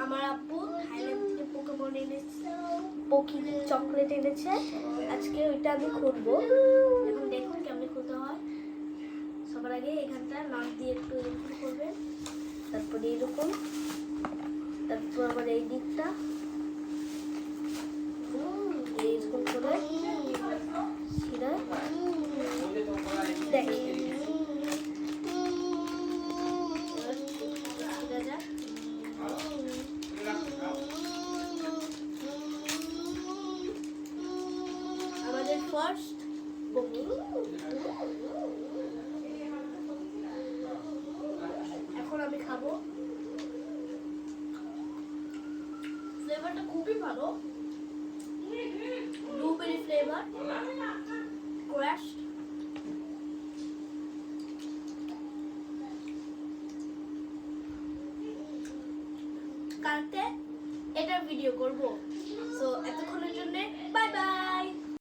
আমার আব্বু থাইল্যান্ড থেকে পোকেমন এনেছে, পকি চকলেট এনেছে। আজকে ওইটা আমি খুলবো। এখন দেখুন কেমন খুলতে হয়। সবার আগে এখানটা নাক দিয়ে একটু এরকম করবেন, তারপরে এরকম, তারপর আবার এই দিকটা এরকম করে সিধা দেখেন। আমাদের ফার্স্ট পকি। এখন আমি খাবো। ফ্লেভারটা খুবই ভালো, ব্লুবেরি ফ্লেভার, ক্র্যাশ। কালকে এটার ভিডিও করব। সো এতক্ষণ